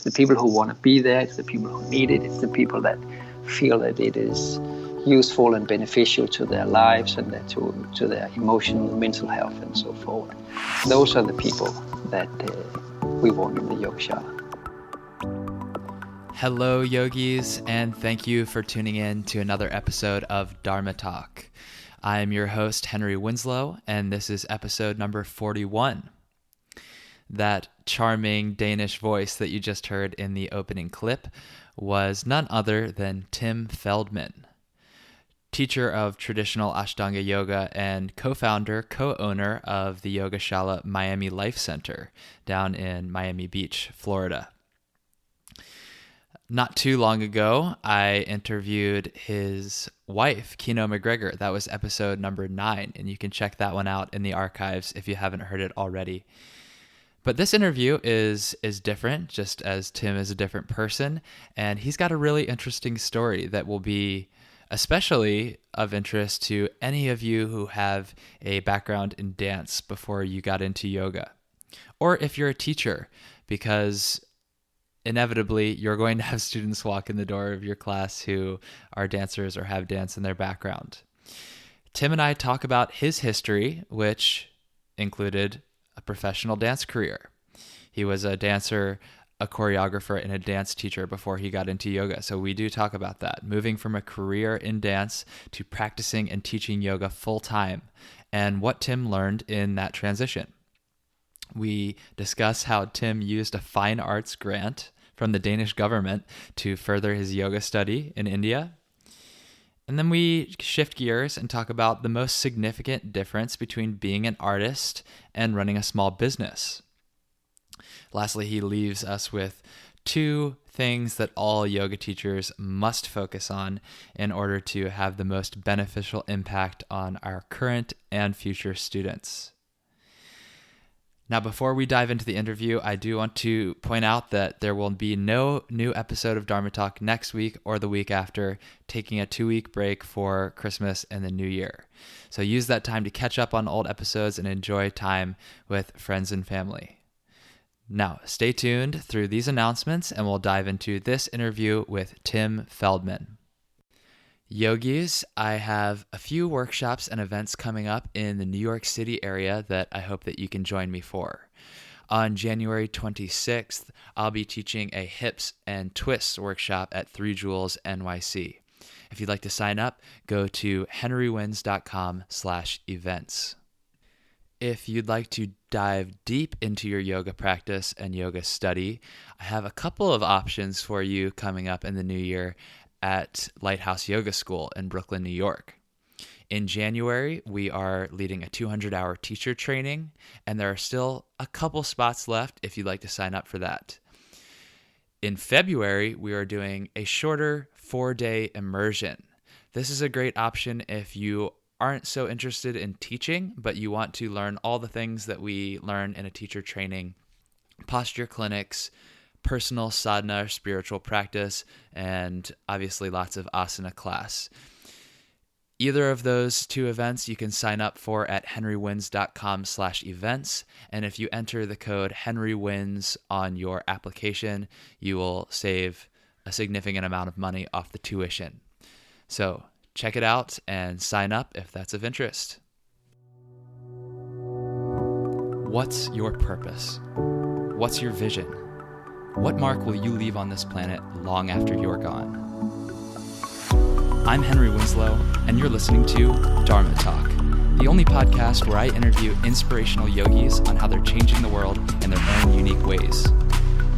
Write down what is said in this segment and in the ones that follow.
It's the people who want to be there. It's the people who need it. It's the people that feel that it is useful and beneficial to their lives and to their emotional, mental health and so forth. Those are the people that we want in the yoga shala. Hello, yogis, and thank you for tuning in to another episode of Dharma Talk. I am your host, Henry Winslow, and this is episode number 41. That charming Danish voice that you just heard in the opening clip was none other than Tim Feldmann, teacher of traditional ashtanga yoga and co-owner of the Yoga Shala Miami Life Center down in Miami Beach, Florida. Not too long ago, I interviewed his wife, Kino McGregor. That was episode number 9, and you can check that one out in the archives if you haven't heard it already. But this interview is different, just as Tim is a different person, and he's got a really interesting story that will be especially of interest to any of you who have a background in dance before you got into yoga. Or if you're a teacher, because inevitably you're going to have students walk in the door of your class who are dancers or have dance in their background. Tim and I talk about his history, which included a professional dance career. He was a dancer, a choreographer, and a dance teacher before he got into yoga. So we do talk about that, moving from a career in dance to practicing and teaching yoga full time, and what Tim learned in that transition. We discuss how Tim used a fine arts grant from the Danish government to further his yoga study in India. And then we shift gears and talk about the most significant difference between being an artist and running a small business. Lastly, he leaves us with 2 things that all yoga teachers must focus on in order to have the most beneficial impact on our current and future students. Now, before we dive into the interview, I do want to point out that there will be no new episode of Dharma Talk next week or the week after, taking a 2-week break for Christmas and the New Year. So use that time to catch up on old episodes and enjoy time with friends and family. Now, stay tuned through these announcements and we'll dive into this interview with Tim Feldmann. Yogis, I have a few workshops and events coming up in the New York City area that I hope that you can join me for. On January 26th, I'll be teaching a hips and twists workshop at 3 Jewels NYC. If you'd like to sign up, go to henrywins.com/events. If you'd like to dive deep into your yoga practice and yoga study, I have a couple of options for you coming up in the new year at Lighthouse Yoga School in Brooklyn, New York. In January, we are leading a 200-hour teacher training, and there are still a couple spots left if you'd like to sign up for that. In February, we are doing a shorter 4-day immersion. This is a great option if you aren't so interested in teaching, but you want to learn all the things that we learn in a teacher training, posture clinics, personal sadhana or spiritual practice, and obviously lots of asana class. Either of those 2 events you can sign up for at henrywins.com/events, and if you enter the code HenryWins on your application, you will save a significant amount of money off the tuition. So check it out and sign up if that's of interest. What's your purpose? What's your vision? What mark will you leave on this planet long after you're gone? I'm Henry Winslow, and you're listening to Dharma Talk, the only podcast where I interview inspirational yogis on how they're changing the world in their own unique ways.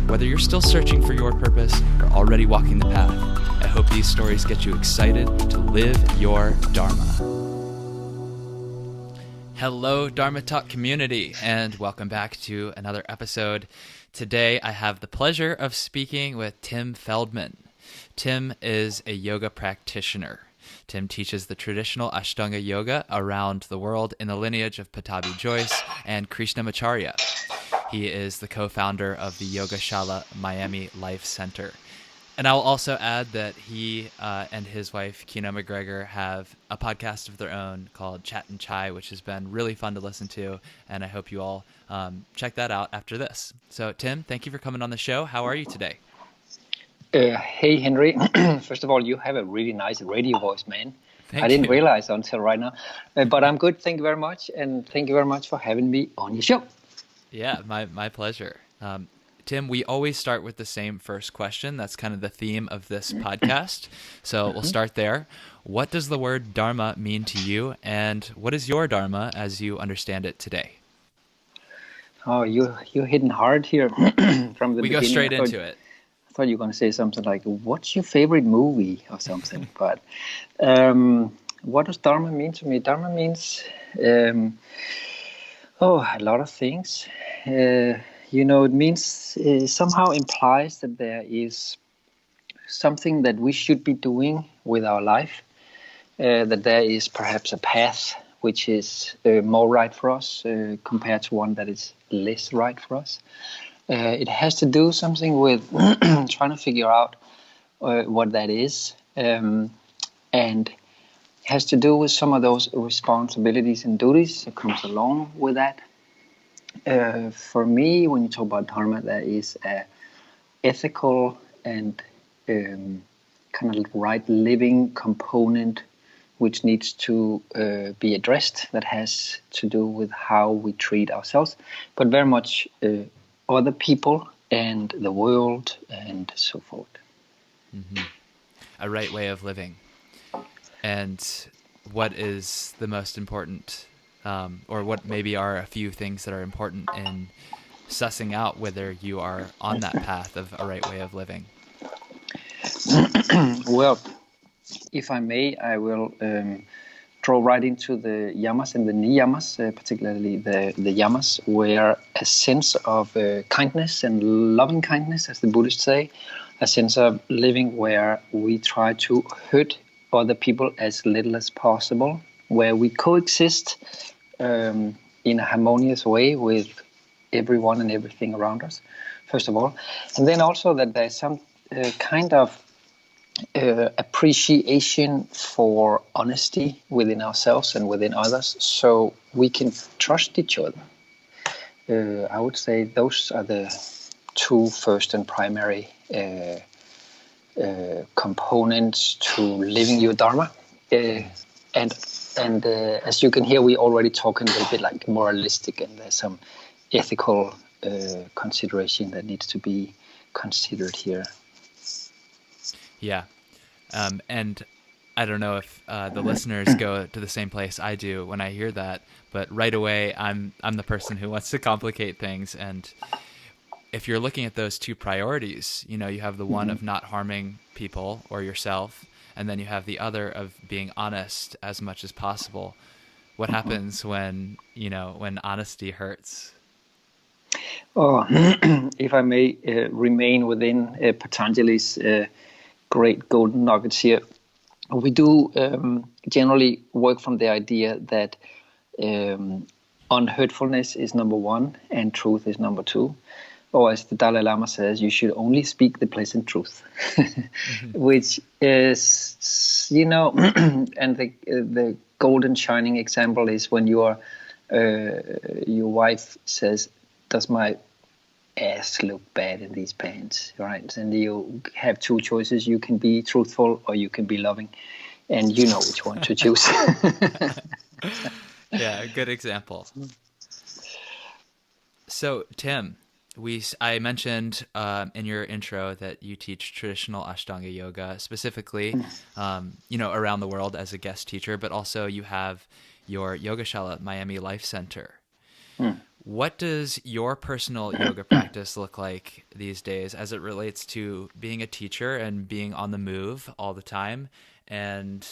Whether you're still searching for your purpose or already walking the path, I hope these stories get you excited to live your Dharma. Hello, Dharma Talk community, and welcome back to another episode. Today, I have the pleasure of speaking with Tim Feldmann. Tim is a yoga practitioner. Tim teaches the traditional ashtanga yoga around the world in the lineage of Pattabhi Jois and Krishnamacharya. He is the co-founder of the Yoga Shala Miami Life Center. And I'll also add that he and his wife, Kino McGregor, have a podcast of their own called Chat and Chai, which has been really fun to listen to. And I hope you all check that out after this. So, Tim, thank you for coming on the show. How are you today? Hey, Henry. First of all, you have a really nice radio voice, man. Thank I didn't you. realize until right now. But I'm good. Thank you very much. And thank you very much for having me on your show. Yeah, my pleasure. Tim, we always start with the same first question. That's kind of the theme of this podcast. So we'll start there. What does the word Dharma mean to you? And what is your Dharma as you understand it today? Oh, you're hitting hard here from the beginning. We go straight into it. I thought you were going to say something like, what's your favorite movie or something? But what does Dharma mean to me? Dharma means, a lot of things. It means somehow implies that there is something that we should be doing with our life, that there is perhaps a path which is more right for us compared to one that is less right for us. It has to do something with trying to figure out what that is, and has to do with some of those responsibilities and duties that comes along with that. For me, when you talk about Dharma, there is a ethical and kind of right living component which needs to be addressed, that has to do with how we treat ourselves, but very much other people and the world and so forth. Mm-hmm. A right way of living. And what is the most important, or what maybe are a few things that are important in sussing out whether you are on that path of a right way of living? Well, if I may, I will draw right into the yamas and the niyamas, particularly the yamas, where a sense of kindness and loving kindness, as the Buddhists say, a sense of living where we try to hurt other people as little as possible, where we coexist in a harmonious way with everyone and everything around us, first of all. And then also that there's some kind of appreciation for honesty within ourselves and within others, so we can trust each other. I would say those are the two first and primary components to living your Dharma. And as you can hear, we already talking a little bit like moralistic, and there's some ethical consideration that needs to be considered here. Yeah. And I don't know if the listeners go to the same place I do when I hear that, but right away I'm the person who wants to complicate things. And if you're looking at those two priorities, you have the one of not harming people or yourself, and then you have the other of being honest as much as possible. What happens when honesty hurts? Oh, if I may remain within Patanjali's great golden nuggets here, we do generally work from the idea that unhurtfulness is number one and truth is number two. Or as the Dalai Lama says, you should only speak the pleasant truth, which is, and the golden shining example is when your wife says, "Does my ass look bad in these pants?" Right? And you have two choices: you can be truthful or you can be loving, and you know which one to choose. Yeah, a good example. So, Tim, I mentioned in your intro that you teach traditional ashtanga yoga, specifically, around the world as a guest teacher, but also you have your yoga shala at Miami Life Center. What does your personal yoga practice look like these days as it relates to being a teacher and being on the move all the time, and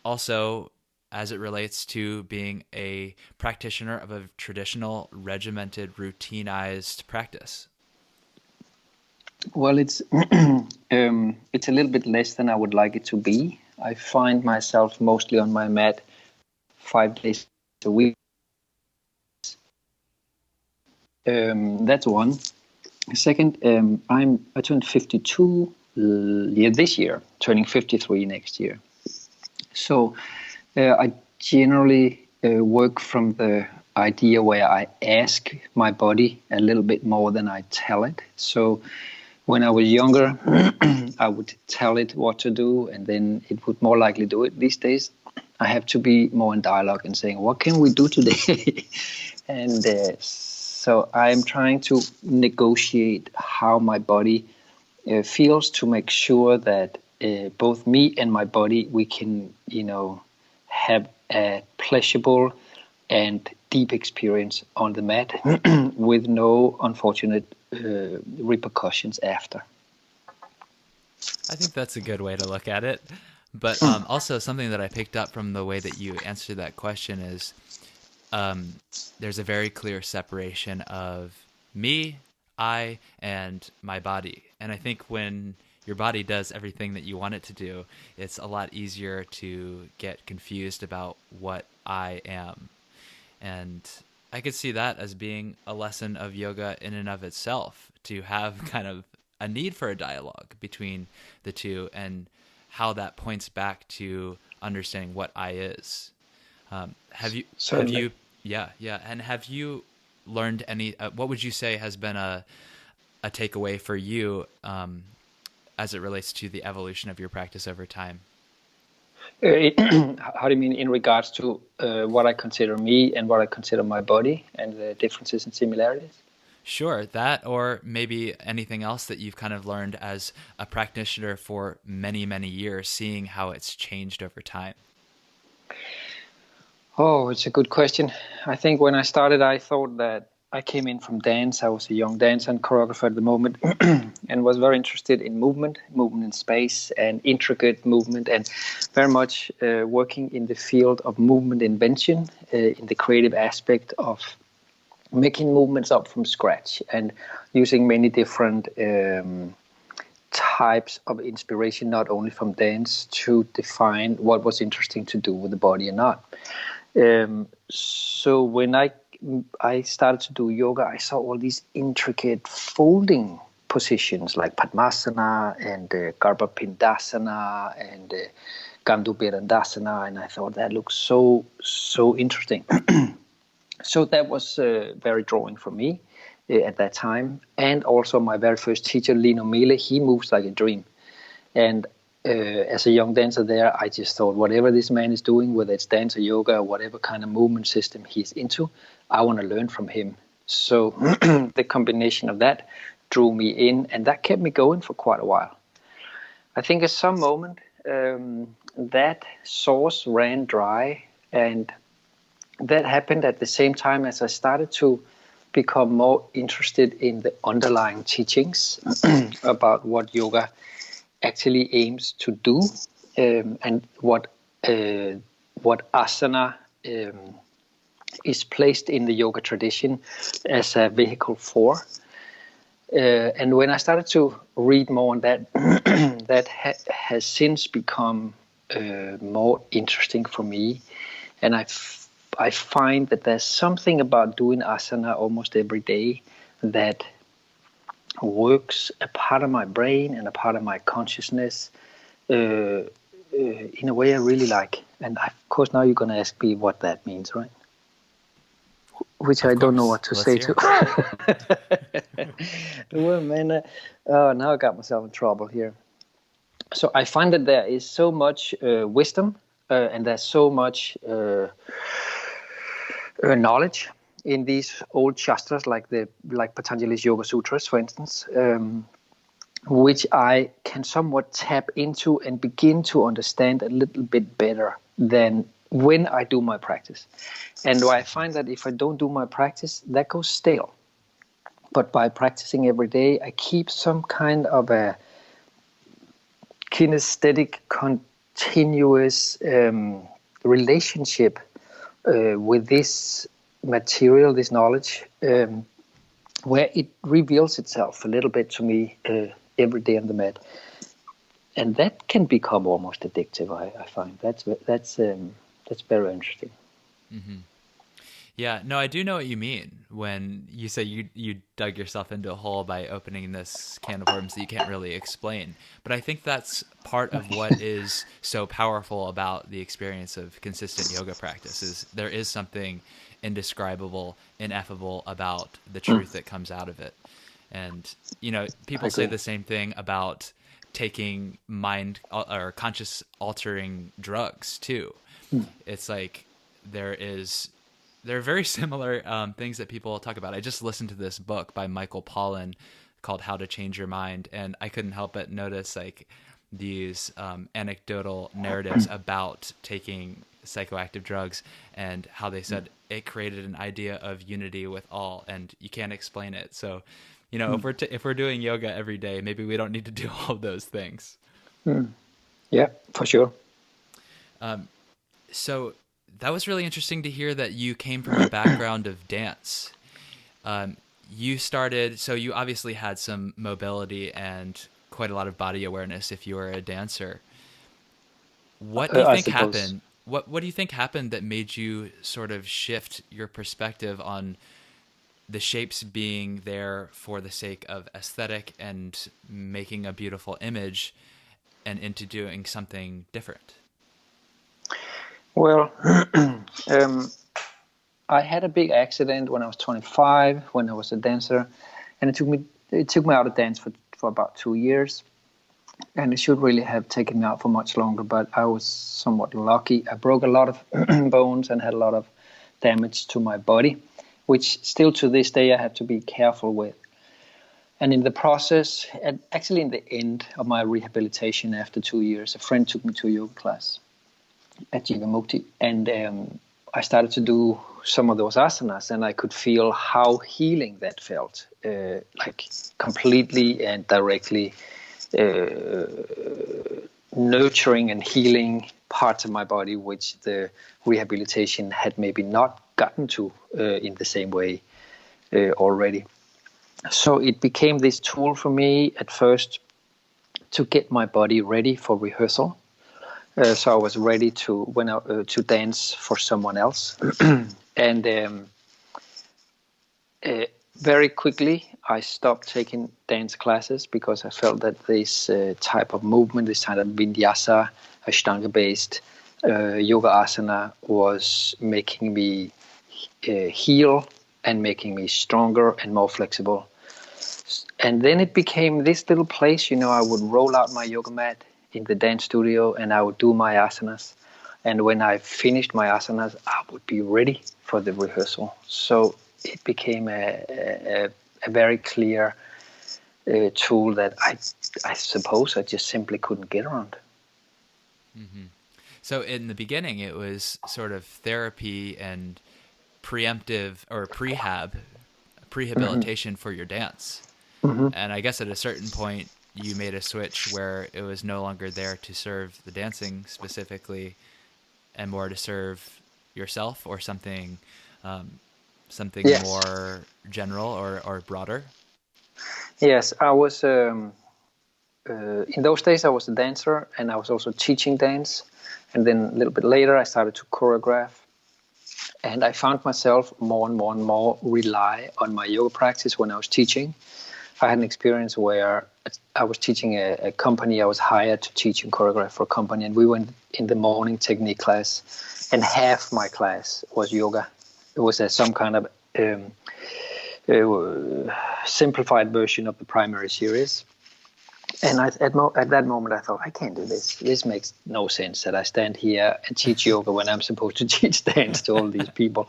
also as it relates to being a practitioner of a traditional, regimented, routinized practice? Well, it's a little bit less than I would like it to be. I find myself mostly on my mat 5 days a week. That's one. Second, I turned 52 this year, turning 53 next year. So I generally work from the idea where I ask my body a little bit more than I tell it. So when I was younger, I would tell it what to do, and then it would more likely do it. These days, I have to be more in dialogue and saying, what can we do today? And so I'm trying to negotiate how my body feels to make sure that both me and my body, we can, have a pleasurable and deep experience on the mat with no unfortunate repercussions after. I think that's a good way to look at it. But also something that I picked up from the way that you answered that question is there's a very clear separation of me, I, and my body. And I think when your body does everything that you want it to do, it's a lot easier to get confused about what I am. And I could see that as being a lesson of yoga in and of itself, to have kind of a need for a dialogue between the two and how that points back to understanding what I is. Have you learned any, what would you say has been a takeaway for you as it relates to the evolution of your practice over time? How do you mean in regards to what I consider me and what I consider my body and the differences and similarities? Sure, that, or maybe anything else that you've kind of learned as a practitioner for many, many years, seeing how it's changed over time. Oh, it's a good question. I think when I started, I thought that I came in from dance. I was a young dancer and choreographer at the moment and was very interested in movement in space and intricate movement, and very much working in the field of movement invention, in the creative aspect of making movements up from scratch and using many different types of inspiration, not only from dance, to define what was interesting to do with the body or not. So when I started to do yoga, I saw all these intricate folding positions like Padmasana and Garbha and Gandhu Birandasana, and I thought that looked so interesting. So that was very drawing for me at that time. And also my very first teacher, Lino Mele, he moves like a dream. And as a young dancer there, I just thought, whatever this man is doing, whether it's dance or yoga or whatever kind of movement system he's into, I want to learn from him. So the combination of that drew me in, and that kept me going for quite a while. I think at some moment that source ran dry, and that happened at the same time as I started to become more interested in the underlying teachings about what yoga actually aims to do, and what asana is placed in the yoga tradition as a vehicle for. And when I started to read more on that, that has since become more interesting for me. And I find that there's something about doing asana almost every day that works a part of my brain and a part of my consciousness in a way I really like. And of course, now you're going to ask me what that means, right? Which I don't know what to say to. Well, man, now I got myself in trouble here. So I find that there is so much wisdom and there's so much knowledge in these old shastras, like Patanjali's Yoga Sutras, for instance, which I can somewhat tap into and begin to understand a little bit better than when I do my practice. And I find that if I don't do my practice, that goes stale. But by practicing every day, I keep some kind of a kinesthetic, continuous relationship with this material, this knowledge, where it reveals itself a little bit to me every day on the mat. And that can become almost addictive, I find. That's very interesting. Mm-hmm. Yeah, no, I do know what you mean when you say you dug yourself into a hole by opening this can of worms that you can't really explain. But I think that's part of what is so powerful about the experience of consistent yoga practice is there is something indescribable, ineffable about the truth that comes out of it. And, I people say agree. the same thing about taking mind or conscious altering drugs too. It's like there is they're very similar things that people talk about. I just listened to this book by Michael Pollan called How to Change Your Mind, and I couldn't help but notice like these anecdotal narratives about taking psychoactive drugs and how they said it created an idea of unity with all, and you can't explain it. So, if we're doing yoga every day, maybe we don't need to do all of those things. Yeah, for sure. So that was really interesting to hear that you came from a background of dance. So you obviously had some mobility and quite a lot of body awareness if you were a dancer. What do you I think suppose. happened? What do you think happened that made you sort of shift your perspective on the shapes being there for the sake of aesthetic and making a beautiful image and into doing something different? Well, I had a big accident when I was 25, when I was a dancer, and it took me out of dance for about 2 years, and it should really have taken me out for much longer. But I was somewhat lucky. I broke a lot of bones and had a lot of damage to my body, which still to this day I have to be careful with. And in the process, and actually in the end of my rehabilitation after 2 years, a friend took me to a yoga class at Jivamukti, and I started to do some of those asanas, and I could feel how healing that felt, like completely and directly nurturing and healing parts of my body which the rehabilitation had maybe not gotten to in the same way already. So it became this tool for me at first to get my body ready for rehearsal. So I was ready to dance for someone else, and very quickly I stopped taking dance classes because I felt that this type of movement, this kind of vinyasa, ashtanga-based yoga asana, was making me heal and making me stronger and more flexible. And then it became this little place, I would roll out my yoga mat in the dance studio and I would do my asanas. And when I finished my asanas, I would be ready for the rehearsal. So it became a very clear tool that I suppose I just simply couldn't get around. Mm-hmm. So in the beginning, it was sort of therapy and preemptive or prehabilitation for your dance. Mm-hmm. And I guess at a certain point, you made a switch where it was no longer there to serve the dancing specifically and more to serve yourself or something Yes. more general or broader. Yes, I was in those days I was a dancer and I was also teaching dance. And then a little bit later I started to choreograph. And I found myself more and more rely on my yoga practice when I was teaching. I had an experience where I was teaching a company. I was hired to teach and choreograph for a company, and we went in the morning technique class, and half my class was yoga. It was some kind of simplified version of the primary series. And at that moment, I thought, I can't do this. This makes no sense that I stand here and teach yoga when I'm supposed to teach dance to all these people.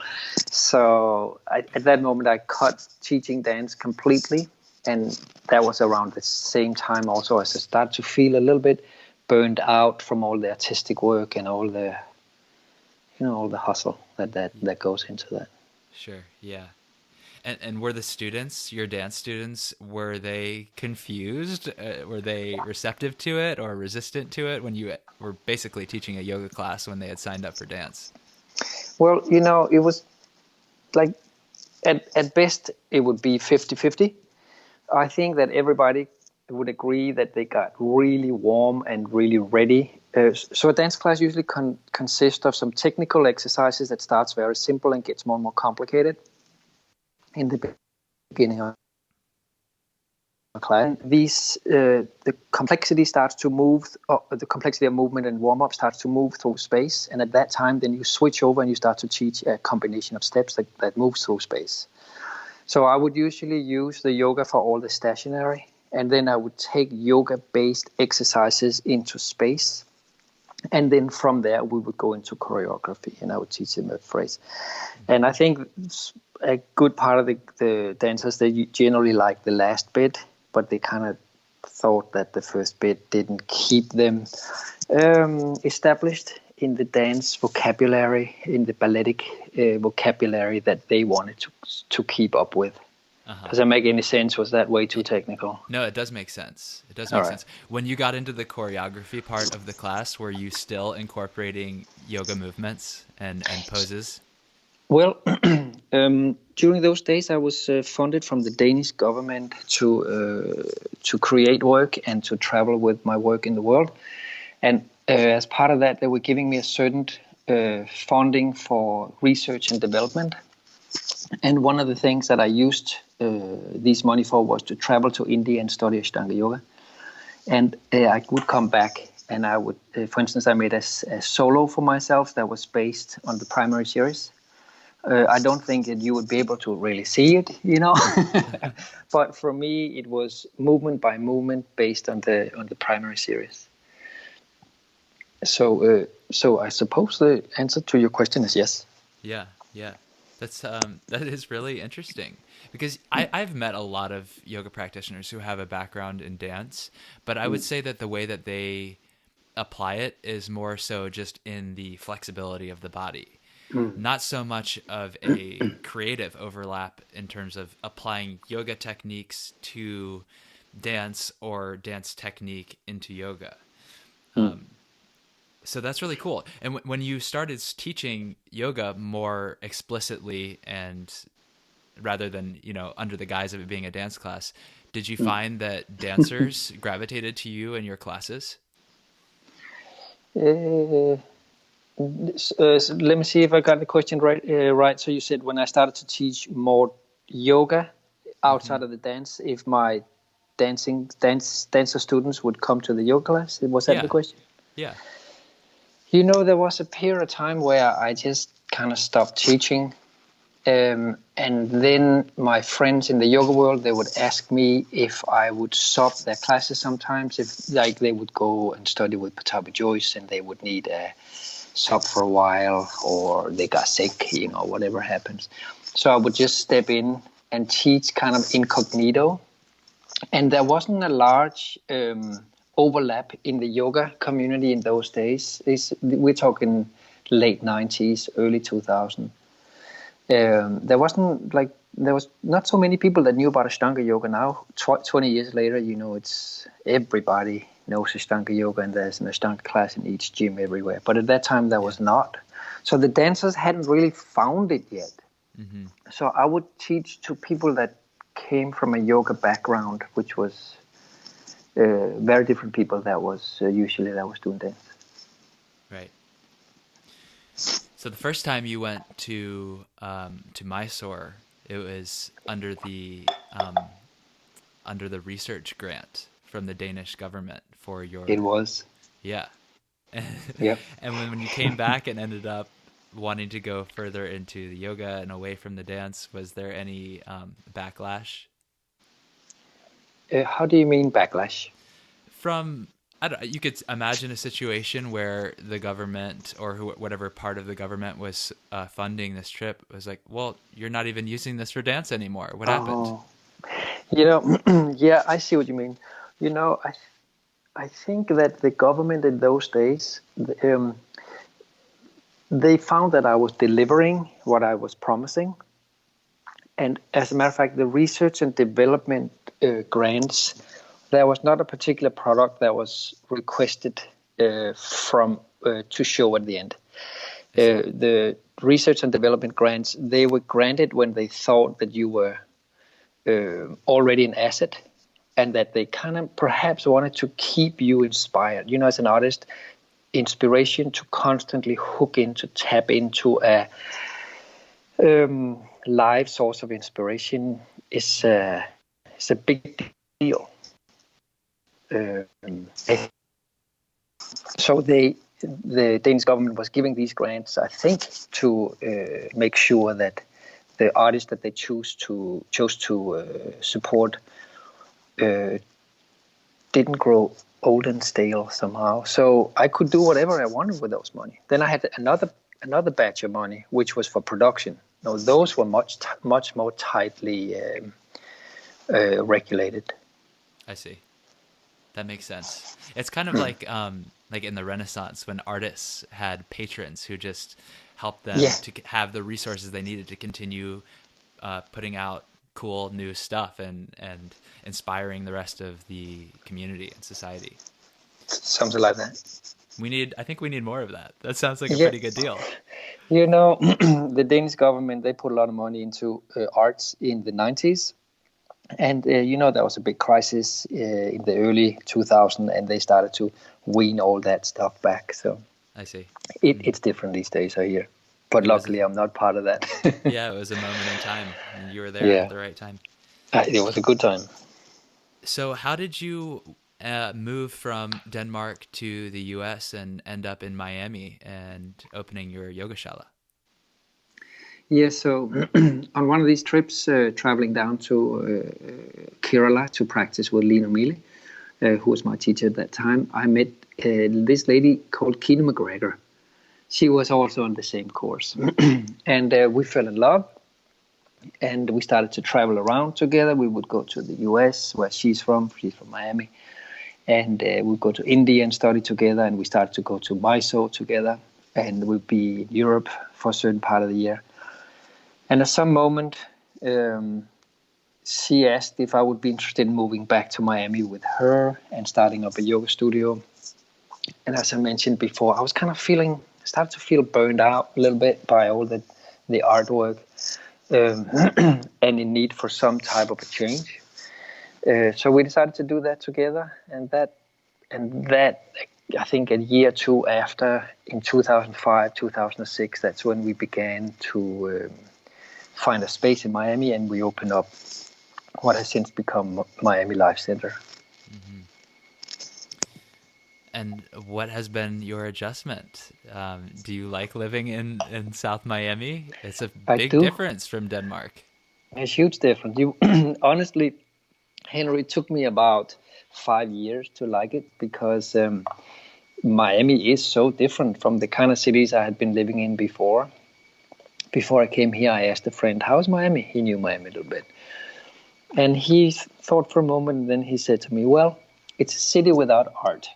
So at that moment, I cut teaching dance completely. And that was around the same time also as I started to feel a little bit burned out from all the artistic work and all the, all the hustle that goes into that. Sure, yeah. And were the students, your dance students, were they confused? Were they receptive to it or resistant to it when you were basically teaching a yoga class when they had signed up for dance? Well, it was like at best it would be 50-50. I think that everybody would agree that they got really warm and really ready. So a dance class usually consists of some technical exercises that starts very simple and gets more and more complicated in the beginning of a class. The complexity starts to move, the complexity of movement and warm-up starts to move through space, and at that time then you switch over and you start to teach a combination of steps that moves through space. So I would usually use the yoga for all the stationary, and then I would take yoga-based exercises into space. And then from there, we would go into choreography, and I would teach them a phrase. And I think a good part of the dancers, they generally like the last bit, but they kind of thought that the first bit didn't keep them established in the dance vocabulary, in the balletic vocabulary that they wanted to keep up with. Does that make any sense? Was that way too technical? No, it does make sense. It does make sense. When you got into the choreography part of the class, were you still incorporating yoga movements and poses? Well, during those days, I was funded from the Danish government to create work and to travel with my work in the world. And as part of that, they were giving me a certain funding for research and development. And one of the things that I used this money for was to travel to India and study ashtanga yoga. And I would come back and I would, for instance, I made a solo for myself that was based on the primary series. I don't think that you would be able to really see it, but for me, it was movement by movement based on the primary series. So I suppose the answer to your question is yes. Yeah. That is really interesting, because I've met a lot of yoga practitioners who have a background in dance, but I would say that the way that they apply it is more so just in the flexibility of the body, not so much of a creative overlap in terms of applying yoga techniques to dance or dance technique into yoga. So that's really cool. And when you started teaching yoga more explicitly and rather than, under the guise of it being a dance class, did you find that dancers gravitated to you in your classes? So let me see if I got the question right. So you said when I started to teach more yoga outside of the dance, if my dancer students would come to the yoga class, was that the question? Yeah. There was a period of time where I just kind of stopped teaching. And then my friends in the yoga world, they would ask me if I would sub their classes sometimes, if they would go and study with Pattabhi Jois and they would need a sub for a while, or they got sick, whatever happens. So I would just step in and teach kind of incognito. And there wasn't a large overlap in the yoga community in those days. We're talking late 90s, early 2000s. There was not so many people that knew about Ashtanga yoga. Now 20 years later, it's everybody knows Ashtanga yoga, and there's an Ashtanga class in each gym everywhere. But at that time there was not. So the dancers hadn't really found it yet. So I would teach to people that came from a yoga background, which was very different people that was doing dance. Right. So the first time you went to Mysore, it was under the research grant from the Danish government for your. It was. Yeah. Yep. And when you came back and ended up wanting to go further into the yoga and away from the dance, was there any backlash? How do you mean backlash? From, you could imagine a situation where the government or whatever part of the government was funding this trip was like, well, you're not even using this for dance anymore. What happened? Yeah, I see what you mean. I think that the government in those days, they found that I was delivering what I was promising. And as a matter of fact, the research and development grants, there was not a particular product that was requested to show at the end. The research and development grants, they were granted when they thought that you were already an asset, and that they kind of perhaps wanted to keep you inspired. As an artist, inspiration to constantly hook into, tap into a live source of inspiration is a big deal. So the Danish government was giving these grants, I think, to make sure that the artists that they chose to support didn't grow old and stale somehow. So I could do whatever I wanted with those money. Then I had another batch of money, which was for production. Now those were much more tightly regulated. I see. That makes sense. It's kind of like in the Renaissance when artists had patrons who just helped them to have the resources they needed to continue putting out cool new stuff and inspiring the rest of the community and society. Something like that. I think we need more of that. That sounds like a pretty good deal. The Danish government, they put a lot of money into arts in the 90s. And, there was a big crisis in the early 2000s, and they started to wean all that stuff back. So I see. It's different these days, I hear. But luckily, I'm not part of that. Yeah, it was a moment in time, and you were there at the right time. It was a good time. So how did you move from Denmark to the U.S. and end up in Miami and opening your yoga shala? Yeah, so on one of these trips, traveling down to Kerala to practice with Lena Mille, who was my teacher at that time, I met this lady called Krishnamacharya. She was also on the same course. And we fell in love, and we started to travel around together. We would go to the US, where she's from Miami, and we'd go to India and study together, and we started to go to Mysore together, and we'd be in Europe for a certain part of the year. And at some moment, she asked if I would be interested in moving back to Miami with her and starting up a yoga studio. And as I mentioned before, I was kind of started to feel burned out a little bit by all the artwork and in need for some type of a change. So we decided to do that together. And that, I think a year or two after, in 2005, 2006, that's when we began to find a space in Miami, and we opened up what has since become Miami Life Center. Mm-hmm. And what has been your adjustment? Do you like living in South Miami? It's a big difference from Denmark. It's a huge difference. Honestly, Henry, it took me about 5 years to like it, because Miami is so different from the kind of cities I had been living in before. Before I came here, I asked a friend, how's Miami? He knew Miami a little bit. And he thought for a moment, and then he said to me, well, it's a city without art.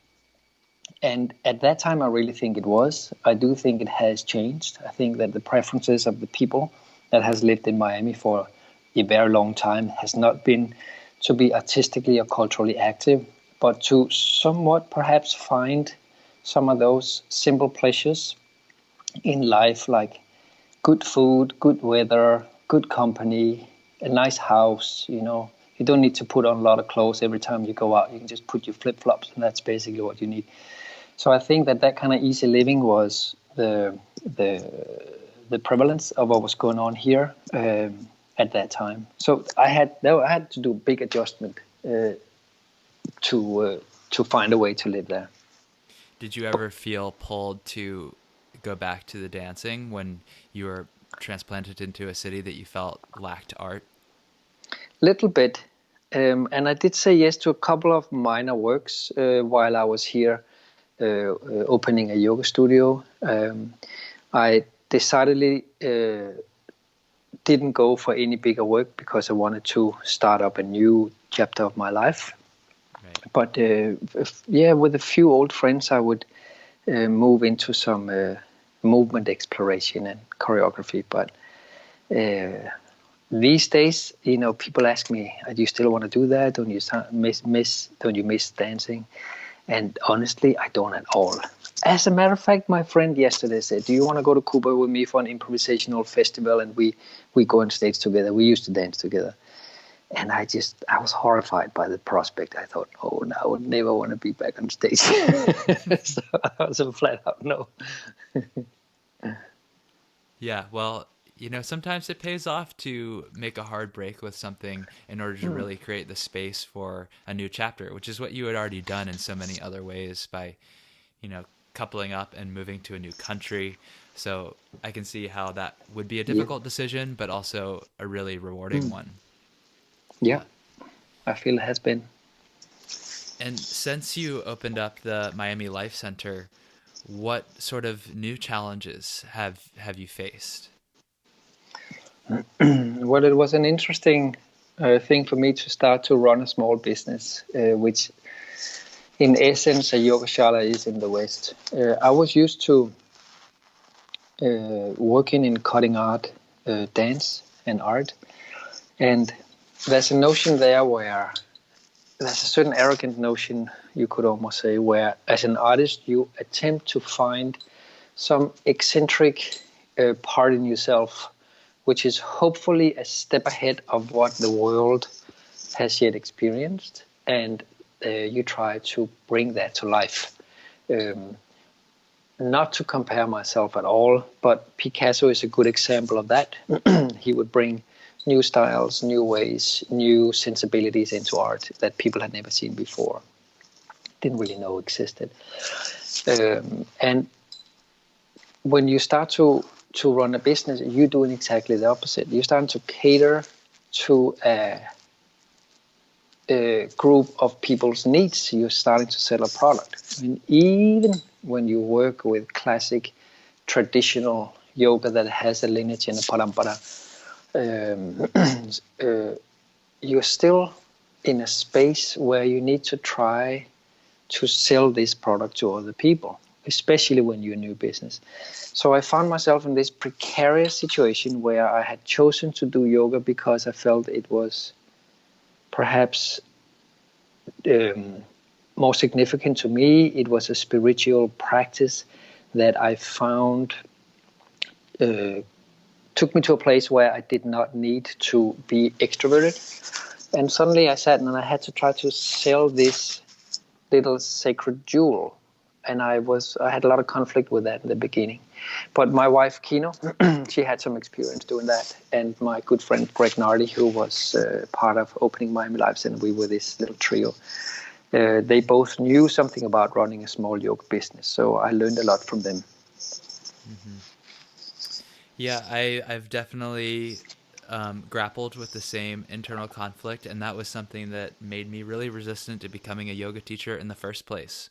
And at that time, I really think it was. I do think it has changed. I think that the preferences of the people that has lived in Miami for a very long time has not been to be artistically or culturally active, but to somewhat perhaps find some of those simple pleasures in life, like good food, good weather, good company, a nice house. You don't need to put on a lot of clothes every time you go out. You can just put your flip-flops, and that's basically what you need. So I think that kind of easy living was the prevalence of what was going on here at that time. So I had to do a big adjustment to find a way to live there. Did you ever feel pulled to go back to the dancing when you were transplanted into a city that you felt lacked art? Little bit. And I did say yes to a couple of minor works while I was here opening a yoga studio. I decidedly didn't go for any bigger work because I wanted to start up a new chapter of my life. Right. But with a few old friends, I would move into some movement exploration and choreography. But these days, people ask me, do you still want to do that? Don't you miss dancing? And honestly, I don't at all. As a matter of fact, my friend yesterday said, do you want to go to Cuba with me for an improvisational festival? And we go on stage together. We used to dance together. And I was horrified by the prospect. I thought, oh, no, I would never want to be back on stage. So I was a flat out no. Yeah, well, sometimes it pays off to make a hard break with something in order to really create the space for a new chapter, which is what you had already done in so many other ways by, coupling up and moving to a new country. So I can see how that would be a difficult decision, but also a really rewarding one. Yeah, I feel it has been. And since you opened up the Miami Life Center, what sort of new challenges have you faced? Well, it was an interesting thing for me to start to run a small business, which in essence a yoga shala is in the West. I was used to working in cutting art, dance and art. And there's a notion there where there's a certain arrogant notion, you could almost say, where as an artist you attempt to find some eccentric part in yourself which is hopefully a step ahead of what the world has yet experienced, and you try to bring that to life. Not to compare myself at all, but Picasso is a good example of that. He would bring new styles, new ways, new sensibilities into art that people had never seen before, didn't really know existed. And when you start to run a business, you're doing exactly the opposite. You're starting to cater to a group of people's needs. You're starting to sell a product. And even when you work with classic, traditional yoga that has a lineage and a parampara, you're still in a space where you need to try to sell this product to other people, especially when you're a new business. So I found myself in this precarious situation where I had chosen to do yoga because I felt it was perhaps more significant to me. It was a spiritual practice that I found took me to a place where I did not need to be extroverted. And suddenly I sat and I had to try to sell this little sacred jewel. And I had a lot of conflict with that in the beginning. But my wife, Kino, she had some experience doing that. And my good friend, Greg Nardi, who was part of opening Miami Lives, and we were this little trio. They both knew something about running a small yoga business. So I learned a lot from them. Mm-hmm. Yeah, I've definitely grappled with the same internal conflict. And that was something that made me really resistant to becoming a yoga teacher in the first place.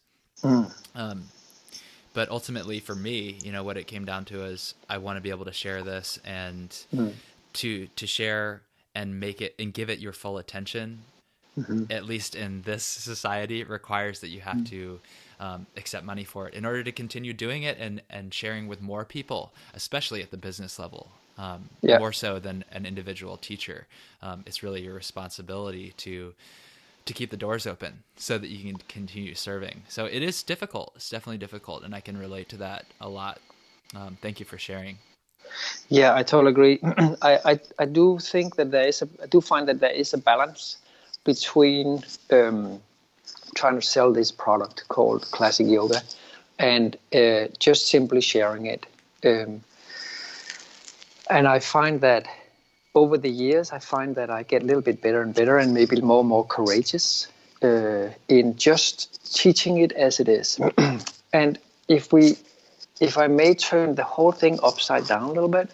But ultimately for me, what it came down to is I want to be able to share this and to share and make it and give it your full attention. At least in this society, it requires that you have to accept money for it in order to continue doing it and sharing with more people, especially at the business level, more so than an individual teacher. It's really your responsibility to keep the doors open so that you can continue serving. So it is difficult. It's definitely difficult. And I can relate to that a lot. Thank you for sharing. Yeah, I totally agree. I do think that I do find that there is a balance between trying to sell this product called classic yoga and just simply sharing it. And I find that over the years, I find that I get a little bit better and better and maybe more and more courageous in just teaching it as it is. And if I may turn the whole thing upside down a little bit,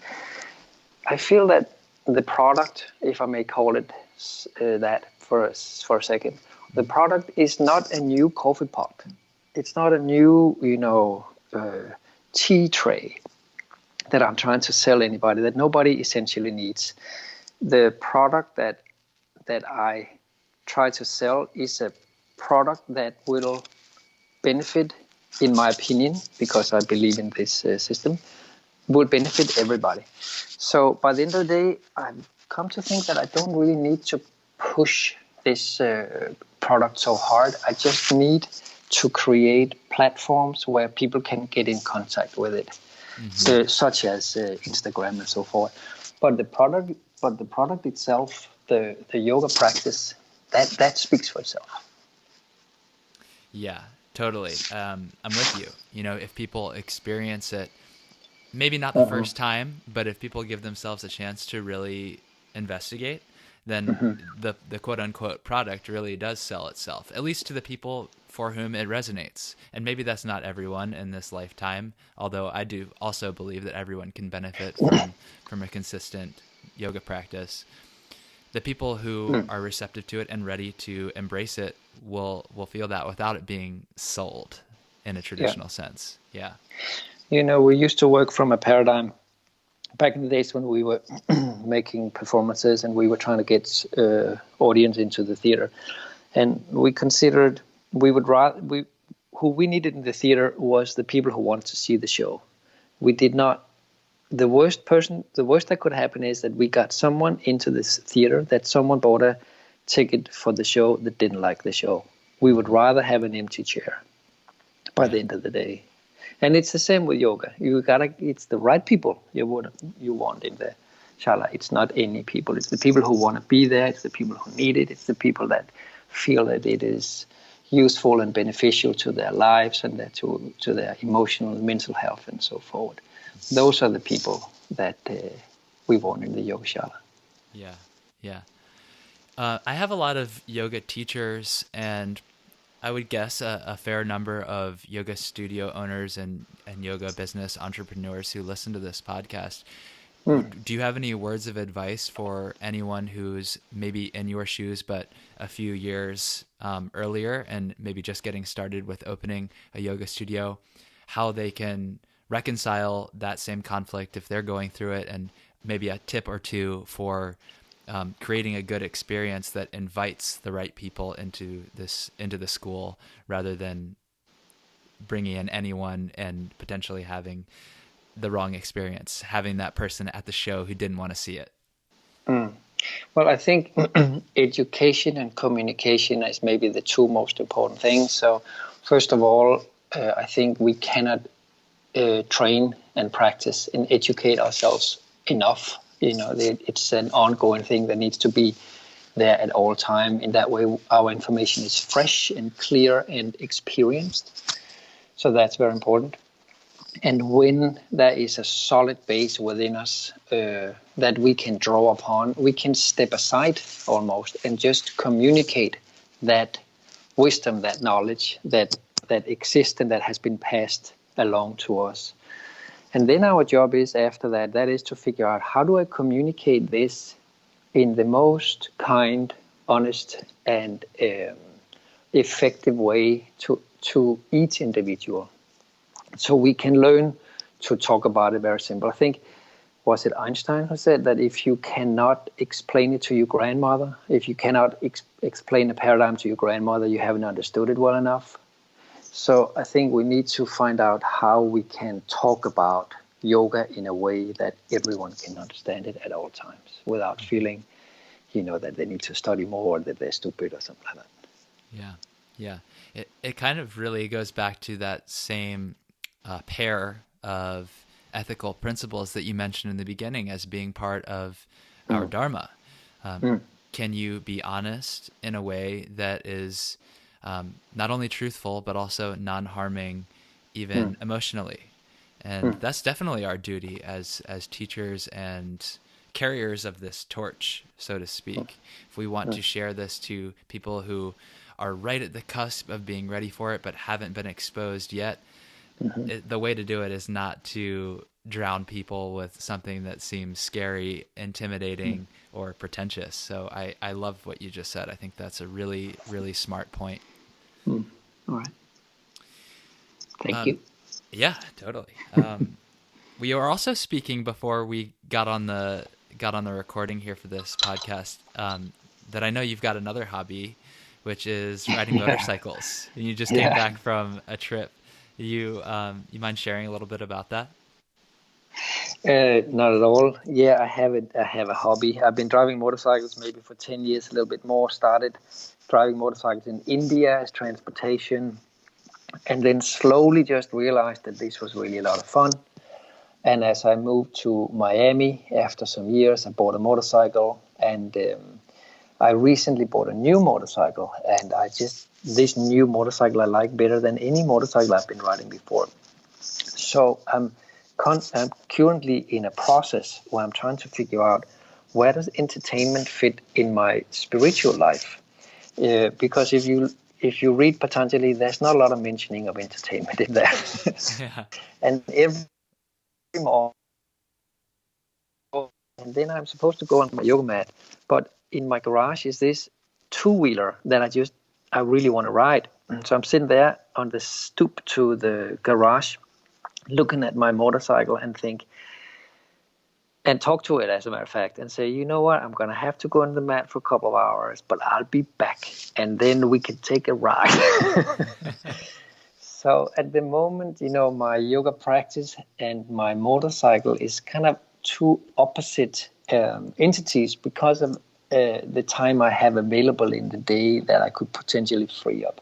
I feel that the product, if I may call it that for a second, the product is not a new coffee pot. It's not a new, tea tray that I'm trying to sell anybody, that nobody essentially needs. The product that I try to sell is a product that will benefit, in my opinion, because I believe in this system, will benefit everybody. So by the end of the day, I've come to think that I don't really need to push this product so hard. I just need to create platforms where people can get in contact with it. Such as Instagram and so forth. But the product itself the yoga practice, that speaks for itself. Yeah, totally. I'm with you. You know, if people experience it, maybe not the first time, but if people give themselves a chance to really investigate, then the quote unquote product really does sell itself, at least to the people for whom it resonates. And maybe that's not everyone in this lifetime, although I do also believe that everyone can benefit from a consistent yoga practice. The people who are receptive to it and ready to embrace it will feel that without it being sold in a traditional sense. Yeah. You know, we used to work from a paradigm back in the days when we were making performances and we were trying to get audience into the theater. And we considered who we needed in the theater was the people who wanted to see the show. We did not. The worst that could happen is that we got someone into this theater, that someone bought a ticket for the show that didn't like the show. We would rather have an empty chair by the end of the day. And it's the same with yoga. It's the right people you want in the shala. It's not any people. It's the people who want to be there. It's the people who need it. It's the people that feel that it is useful and beneficial to their lives and to their emotional and mental health and so forth. Those are the people that we want in the yoga shala. Yeah, yeah. I have a lot of yoga teachers and I would guess a fair number of yoga studio owners and yoga business entrepreneurs who listen to this podcast. Do you have any words of advice for anyone who's maybe in your shoes, but a few years earlier and maybe just getting started with opening a yoga studio, how they can reconcile that same conflict if they're going through it, and maybe a tip or two for creating a good experience that invites the right people into the school rather than bringing in anyone and potentially having the wrong experience, having that person at the show who didn't want to see it? Well, I think education and communication is maybe the two most important things. So first of all, I think we cannot train and practice and educate ourselves enough. You know, it's an ongoing thing that needs to be there at all time. In that way, our information is fresh and clear and experienced. So that's very important. And when there is a solid base within us that we can draw upon, we can step aside almost and just communicate that wisdom, that knowledge that exists and that has been passed along to us. And then our job is after that is to figure out, how do I communicate this in the most kind, honest, and effective way to each individual, so we can learn to talk about it very simple. I think, was it Einstein who said that if you cannot explain it to your grandmother, if you cannot explain a paradigm to your grandmother, you haven't understood it well enough. So I think we need to find out how we can talk about yoga in a way that everyone can understand it at all times without feeling, that they need to study more or that they're stupid or something like that. Yeah. It kind of really goes back to that same pair of ethical principles that you mentioned in the beginning as being part of our Dharma. Can you be honest in a way that is not only truthful, but also non-harming, even emotionally? And that's definitely our duty as teachers and carriers of this torch, so to speak. If we want to share this to people who are right at the cusp of being ready for it, but haven't been exposed yet, the way to do it is not to drown people with something that seems scary, intimidating, or pretentious. So I love what you just said. I think that's a really, really smart point. All right. Thank you. Yeah, totally. We were also speaking before we got on the recording here for this podcast that I know you've got another hobby, which is riding motorcycles. And you just came back from a trip. You mind sharing a little bit about that? Not at all. Yeah, I have a hobby. I've been driving motorcycles maybe for 10 years, a little bit more. Started driving motorcycles in India as transportation, and then slowly just realized that this was really a lot of fun. And as I moved to Miami after some years, I bought a motorcycle, and I recently bought a new motorcycle, and this new motorcycle I like better than any motorcycle I've been riding before. So I'm currently in a process where I'm trying to figure out where does entertainment fit in my spiritual life. Because if you read Patanjali, there's not a lot of mentioning of entertainment in there. Yeah. And every morning, and then I'm supposed to go on my yoga mat, but in my garage is this two-wheeler that I really want to ride. So I'm sitting there on the stoop to the garage, looking at my motorcycle and talk to it, as a matter of fact, and say, you know what, I'm going to have to go on the mat for a couple of hours, but I'll be back, and then we can take a ride. So at the moment, my yoga practice and my motorcycle is kind of two opposite entities because of the time I have available in the day that I could potentially free up.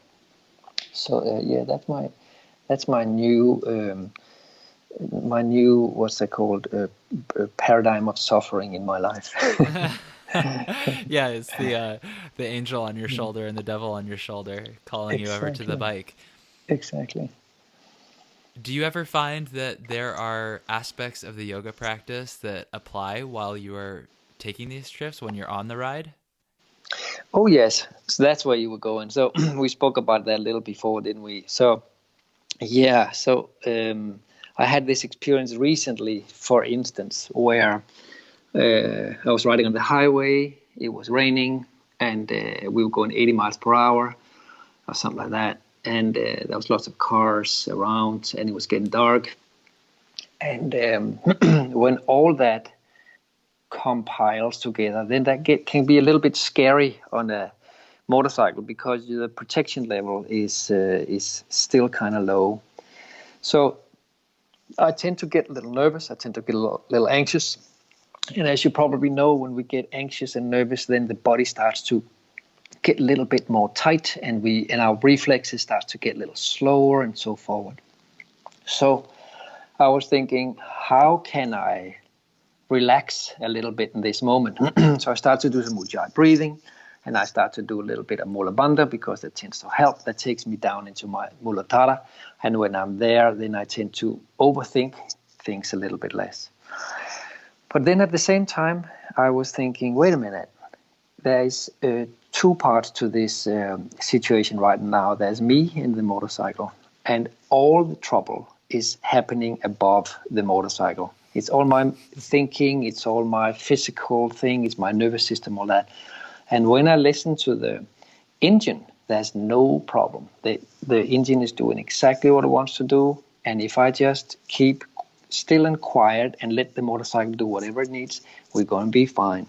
So that's my new what's that called, paradigm of suffering in my life. Yeah, it's the angel on your shoulder and the devil on your shoulder calling you over to the bike. Exactly. Do you ever find that there are aspects of the yoga practice that apply while you are taking these trips when you're on the ride? Oh, yes. So that's where you were going. So we spoke about that a little before, didn't we? So, yeah. So I had this experience recently, for instance, where I was riding on the highway. It was raining, and we were going 80 miles per hour or something like that. And there was lots of cars around, and it was getting dark. And when all that compiles together, then that can be a little bit scary on a motorcycle because the protection level is still kind of low. So I tend to get a little nervous. I tend to get a little anxious. And as you probably know, when we get anxious and nervous, then the body starts to get a little bit more tight, and our reflexes start to get a little slower and so forward. So I was thinking, how can I relax a little bit in this moment? So I start to do some Ujjayi breathing, and I start to do a little bit of Mula Bandha because that tends to help. That takes me down into my Muladhara, and when I'm there, then I tend to overthink things a little bit less. But then at the same time, I was thinking, wait a minute, there is two parts to this situation right now. There's me in the motorcycle, and all the trouble is happening above the motorcycle. It's all my thinking, it's all my physical thing, it's my nervous system, all that. And when I listen to the engine, there's no problem. The engine is doing exactly what it wants to do, and if I just keep still and quiet and let the motorcycle do whatever it needs, we're going to be fine.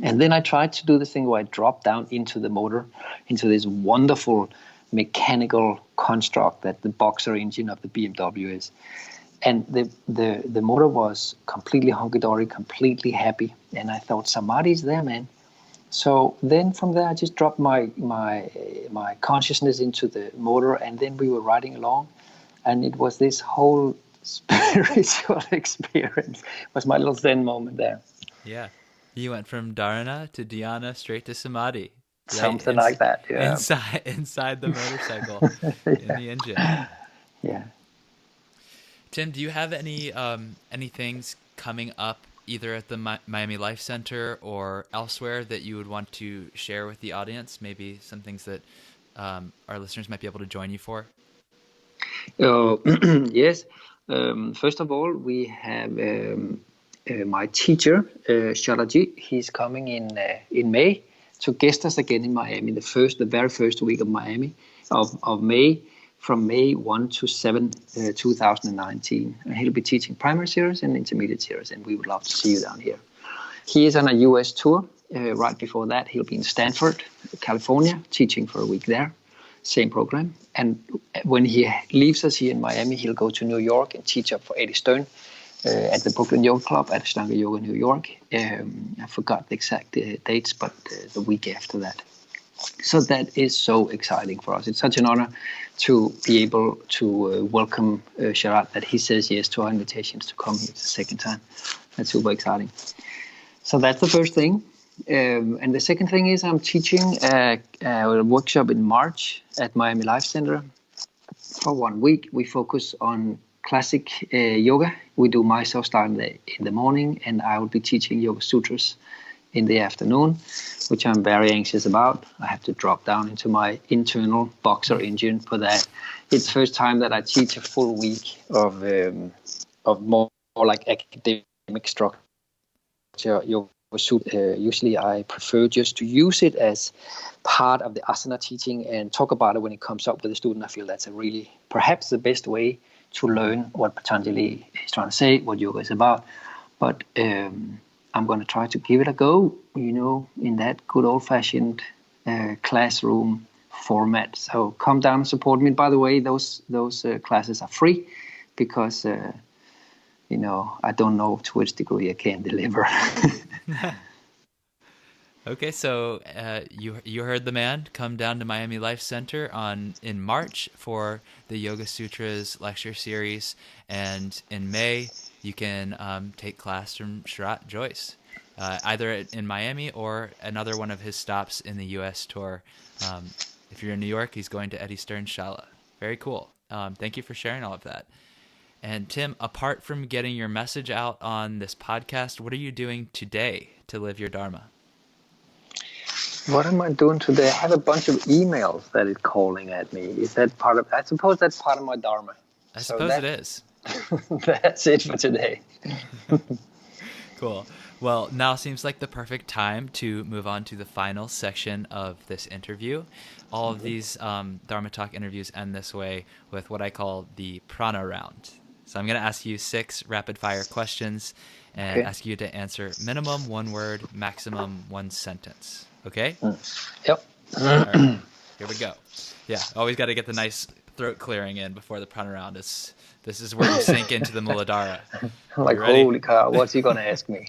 And then I tried to do the thing where I drop down into the motor, into this wonderful mechanical construct that the Boxer engine of the BMW is. And the motor was completely hunky-dory, completely happy. And I thought, Samadhi's there, man. So then from there, I just dropped my consciousness into the motor, and then we were riding along. And it was this whole spiritual experience. It was my little Zen moment there. Yeah. You went from dharana to dhyana straight to samadhi. Right? Something like that, yeah. Inside the motorcycle, in the engine. Yeah. Tim, do you have any things coming up either at the Miami Life Center or elsewhere that you would want to share with the audience? Maybe some things that our listeners might be able to join you for? Yes. First of all, we have my teacher, Shalaji. He's coming in May to guest us again in Miami, the very first week of Miami, of May, from May 1 to 7, 2019. And he'll be teaching primary series and intermediate series, and we would love to see you down here. He is on a U.S. tour. Right before that, he'll be in Stanford, California, teaching for a week there. Same program. And when he leaves us here in Miami, he'll go to New York and teach up for Eddie Stern at the Brooklyn Yoga Club at Ashtanga Yoga, New York. I forgot the exact dates, but the week after that. So that is so exciting for us. It's such an honor to be able to welcome Sharat, that he says yes to our invitations to come here the second time. That's super exciting. So that's the first thing. And the second thing is I'm teaching a workshop in March at Miami Life Center. For 1 week, we focus on classic yoga. We do myself style in the morning, and I will be teaching Yoga Sutras in the afternoon, which I'm very anxious about. I have to drop down into my internal boxer engine for that. It's the first time that I teach a full week of more like academic structure Yoga Sutra. Usually I prefer just to use it as part of the asana teaching and talk about it when it comes up with a student. I feel that's perhaps the best way to learn what Patanjali is trying to say, what yoga is about. But I'm going to try to give it a go, in that good old-fashioned classroom format. So come down and support me. By the way, those classes are free because, I don't know to which degree I can deliver. Okay, so you heard the man. Come down to Miami Life Center in March for the Yoga Sutras lecture series, and in May you can take class from Shrat Jois, either in Miami or another one of his stops in the U.S. tour. If you're in New York, he's going to Eddie Stern's Shala. Very cool. Thank you for sharing all of that. And Tim, apart from getting your message out on this podcast, what are you doing today to live your Dharma? What am I doing today? I have a bunch of emails that is calling at me. Is that part of? I suppose that's part of my Dharma. I suppose it is. That's it for today. Cool. Well, now seems like the perfect time to move on to the final section of this interview. All of these Dharma Talk interviews end this way with what I call the prana round. So I'm going to ask you 6 rapid-fire questions and ask you to answer minimum 1 word, maximum 1 sentence. Okay? Yep. All right. Here we go. Yeah, always got to get the nice throat clearing in before the prana round. This is where you sink into the Muladhara. Like, holy cow, what's he going to ask me?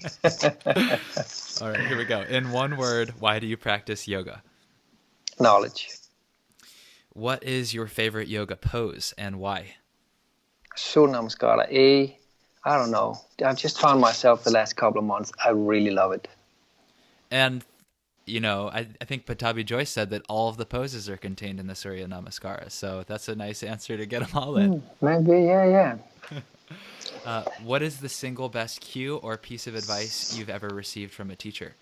All right, here we go. In 1 word, why do you practice yoga? Knowledge. What is your favorite yoga pose and why? Surya Namaskara. I don't know. I've just found myself the last couple of months. I really love it. And, I think Pattabhi Jois said that all of the poses are contained in the Surya Namaskara. So that's a nice answer to get them all in. Maybe, yeah. What is the single best cue or piece of advice you've ever received from a teacher?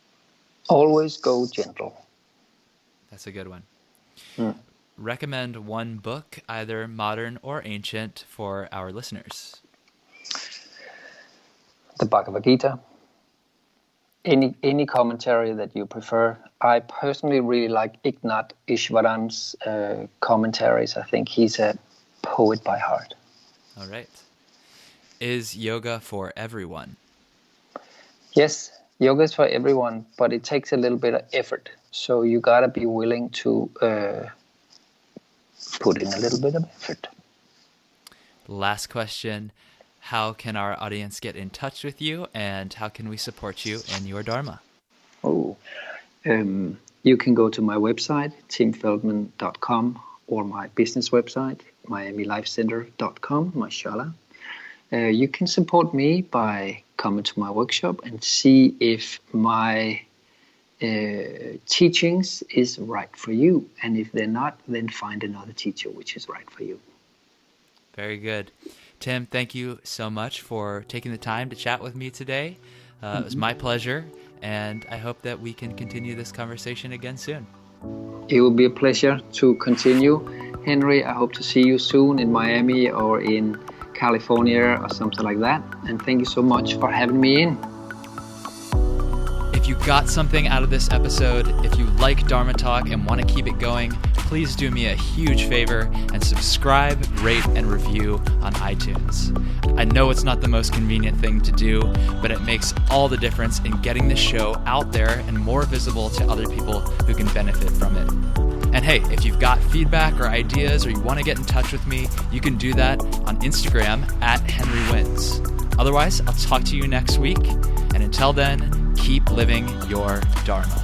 Always go gentle. That's a good one. Recommend 1 book, either modern or ancient, for our listeners. The Bhagavad Gita. Any commentary that you prefer. I personally really like Eknath Easwaran's commentaries. I think he's a poet by heart. All right. Is yoga for everyone? Yes, yoga is for everyone, but it takes a little bit of effort. So you got to be willing to put in a little bit of effort. Last question. How can our audience get in touch with you, and how can we support you in your Dharma? You can go to my website, timfeldmann.com, or my business website, miamilifecenter.com, my shala. You can support me by coming to my workshop and see if my teachings is right for you. And if they're not, then find another teacher which is right for you. Very good. Tim, thank you so much for taking the time to chat with me today. It was my pleasure, and I hope that we can continue this conversation again soon. It will be a pleasure to continue. Henry, I hope to see you soon in Miami or in California or something like that. And thank you so much for having me in. If you got something out of this episode, if you like Dharma Talk and want to keep it going, please do me a huge favor and subscribe, rate, and review on iTunes. I know it's not the most convenient thing to do, but it makes all the difference in getting this show out there and more visible to other people who can benefit from it. And hey, if you've got feedback or ideas or you want to get in touch with me, you can do that on Instagram @HenryWins. Otherwise, I'll talk to you next week. And until then, keep living your Dharma.